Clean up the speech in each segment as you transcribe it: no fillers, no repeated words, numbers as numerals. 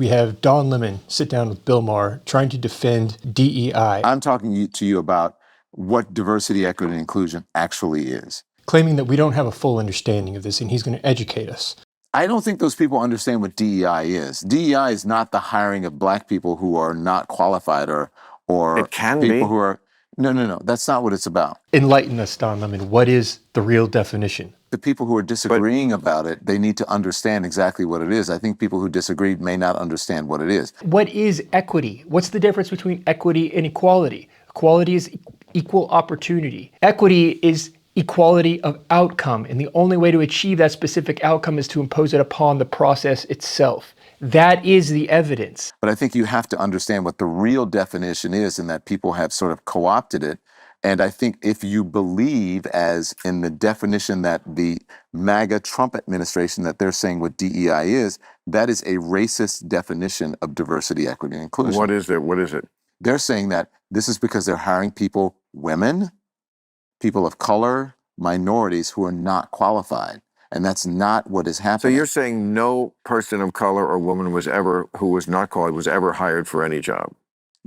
We have Don Lemon sit down with Bill Maher trying to defend DEI. I'm talking to you about what diversity, equity, and inclusion actually is. Claiming that we don't have a full understanding of this and he's going to educate us. I don't think those people understand what DEI is. DEI is not the hiring of black people who are not qualified or it can people be. who are, no. That's not what it's about. Enlighten us, Don Lemon. What is the real definition? The people who are disagreeing about it, they need to understand exactly what it is. I think people who disagree may not understand what it is. What is equity? What's the difference between equity and equality? Equality is equal opportunity. Equity is equality of outcome, and the only way to achieve that specific outcome is to impose it upon the process itself. That is the evidence. But I think you have to understand what the real definition is and that people have sort of co-opted it. And I think if you believe, as in the definition that the MAGA Trump administration, that they're saying what DEI is, that is a racist definition of diversity, equity, and inclusion. What is it? What is it? They're saying that this is because they're hiring people, women, people of color, minorities who are not qualified. And that's not what is So happening. you're saying no person of color or woman who was not qualified was ever hired for any job?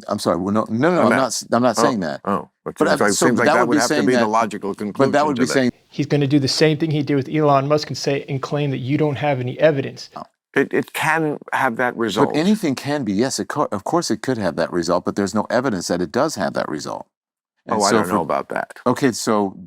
I'm sorry. Well, no. I'm not saying that. Oh, but But it seems like that would have to be the that- logical conclusion. But that would to be saying He's going to do the same thing he did with Elon Musk and claim that you don't have any evidence. it can have that result. But anything can be, yes, of course it could have that result, but there's no evidence that it does have that result. And I so don't know about that. Okay, so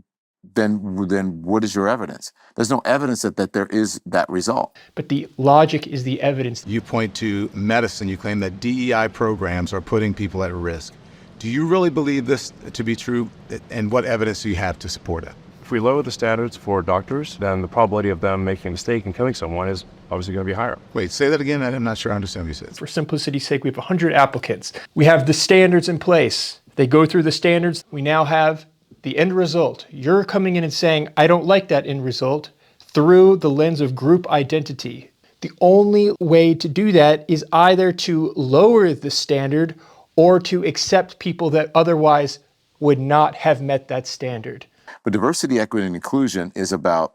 then what is your evidence? There's no evidence that there is that result. But the logic is the evidence. You point to medicine. You claim that DEI programs are putting people at risk. Do you really believe this to be true? And what evidence do you have to support it? If we lower the standards for doctors, then the probability of them making a mistake and killing someone is obviously going to be higher. Wait, say that again. I'm not sure I understand what you said. For simplicity's sake, we have 100 applicants. We have the standards in place. They go through the standards. We now have the end result. You're coming in and saying, I don't like that end result, through the lens of group identity. The only way to do that is either to lower the standard or to accept people that otherwise would not have met that standard. But diversity, equity, and inclusion is about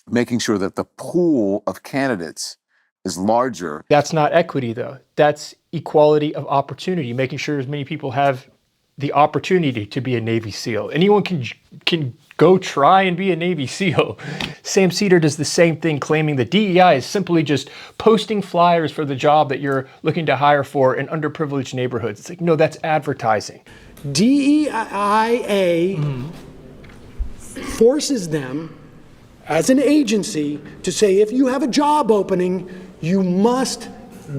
making sure that the pool of candidates is larger. That's not equity, though. That's equality of opportunity, making sure as many people have the opportunity to be a Navy SEAL. Anyone can go try and be a Navy SEAL. Sam Seder does the same thing, claiming that DEI is simply just posting flyers for the job that you're looking to hire for in underprivileged neighborhoods. It's like, no, that's advertising. DEIA forces them as an agency to say, if you have a job opening, you must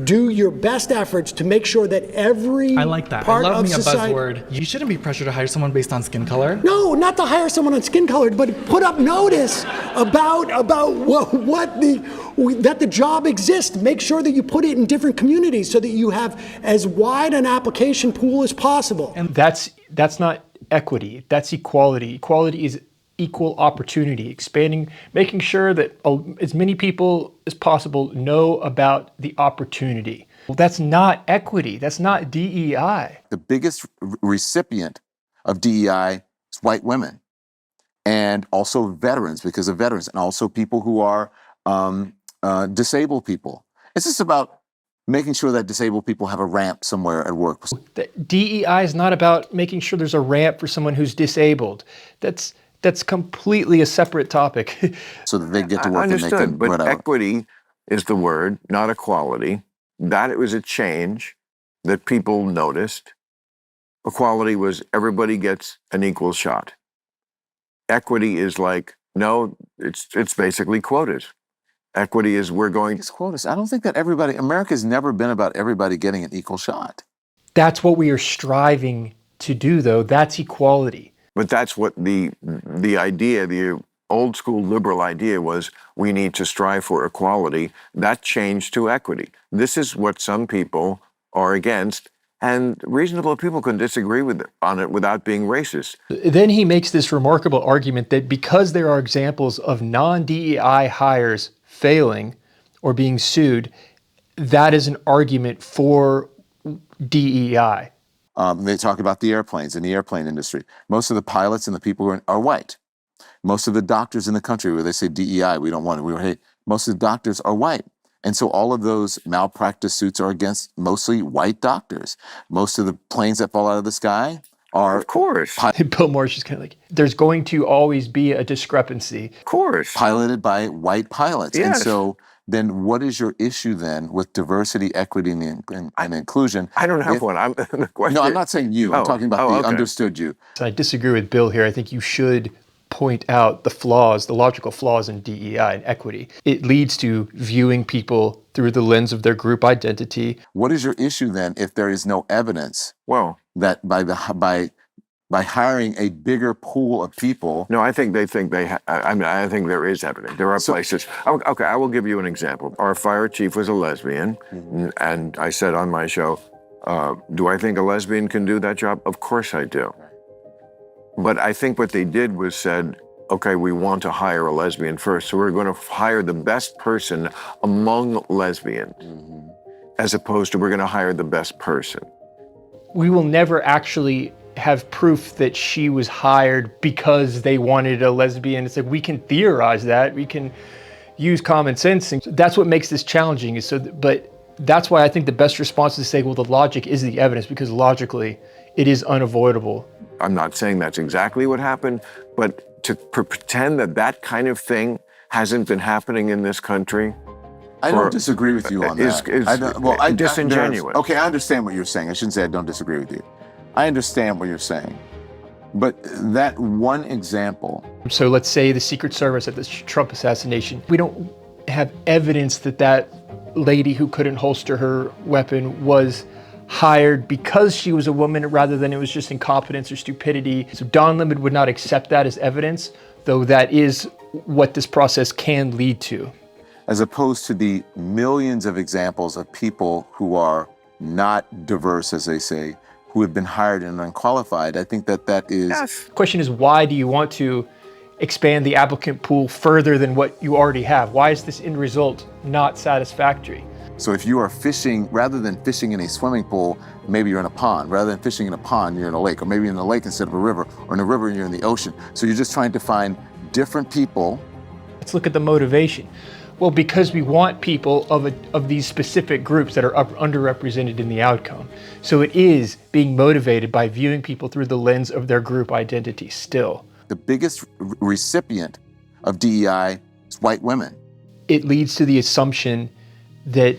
do your best efforts to make sure that every I like that. part I love of me a society. buzzword. You shouldn't be pressured to hire someone based on skin color. No, not to hire someone on skin color, but put up notice about that the job exists. Make sure that you put it in different communities so that you have as wide an application pool as possible. And that's not equity. That's equality. Equality is equal opportunity, expanding, making sure that as many people as possible know about the opportunity. Well, that's not equity. That's not DEI. The biggest recipient of DEI is white women, and also veterans, because of veterans, and also people who are disabled people. It's just about making sure that disabled people have a ramp somewhere at work. The DEI is not about making sure there's a ramp for someone who's disabled. That's completely a separate topic. So that they get to work. Understood, and they can, but equity is the word, not equality. That it was a change that people noticed. Equality was everybody gets an equal shot. Equity is like, no, it's basically quotas. Equity is It's quotas. I don't think that America's never been about everybody getting an equal shot. That's what we are striving to do, though. That's equality. But that's what the idea, the old school liberal idea was, we need to strive for equality. That changed to equity. This is what some people are against, and reasonable people can disagree on it without being racist. Then he makes this remarkable argument that because there are examples of non-DEI hires failing or being sued, that is an argument for DEI. They talk about the airplanes in the airplane industry. Most of the pilots and the people who are white. Most of the doctors in the country where they say DEI, we don't want it, most of the doctors are white. And so all of those malpractice suits are against mostly white doctors. Most of the planes that fall out of the sky are, Of course. Bill Maher's just kind of like, there's going to always be a discrepancy. Of course. piloted by white pilots. And Yes. so then what is your issue then with diversity, equity, and inclusion? I don't have one. I'm the question. No, I'm not saying you. I'm Oh, talking about oh, the okay. understood you. So I disagree with Bill here. I think you should point out the flaws, the logical flaws in DEI and equity. It leads to viewing people through the lens of their group identity. What is your issue then if there is no evidence Well, that by hiring a bigger pool of people? no, I think they think I think there is evidence. There are places. Okay, I will give you an example. Our fire chief was a lesbian, and I said on my show, do I think a lesbian can do that job? Of course I do. But I think what they did was said, okay, we want to hire a lesbian first, so we're going to hire the best person among lesbians, as opposed to we're going to hire the best person. We will never actually have proof that she was hired because they wanted a lesbian. It's like, we can theorize that. We can use common sense. And that's what makes this challenging. But that's why I think the best response is to say, well, the logic is the evidence, because logically it is unavoidable. I'm not saying that's exactly what happened, but to pretend that that kind of thing hasn't been happening in this country, I don't disagree with you on that. Is disingenuous. Okay, I understand what you're saying. I shouldn't say I don't disagree with you. I understand what you're saying. But that one example. So let's say the Secret Service at the Trump assassination, we don't have evidence that that lady who couldn't holster her weapon was hired because she was a woman rather than it was just incompetence or stupidity. So Don Lemon would not accept that as evidence, though that is what this process can lead to. As opposed to the millions of examples of people who are not diverse, as they say, who have been hired and unqualified. I think that is... Yes. The question is, why do you want to expand the applicant pool further than what you already have? Why is this end result not satisfactory? So if you are fishing, rather than fishing in a swimming pool, maybe you're in a pond. Rather than fishing in a pond, you're in a lake. Or maybe you're in a lake instead of a river. Or in a river, you're in the ocean. So you're just trying to find different people. Let's look at the motivation. Well, because we want people of these specific groups that are underrepresented in the outcome. So it is being motivated by viewing people through the lens of their group identity still. The biggest recipient of DEI is white women. It leads to the assumption that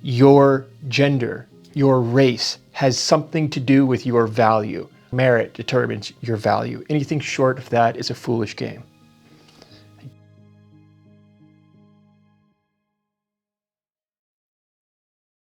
your gender, your race, has something to do with your value. Merit determines your value. Anything short of that is a foolish game.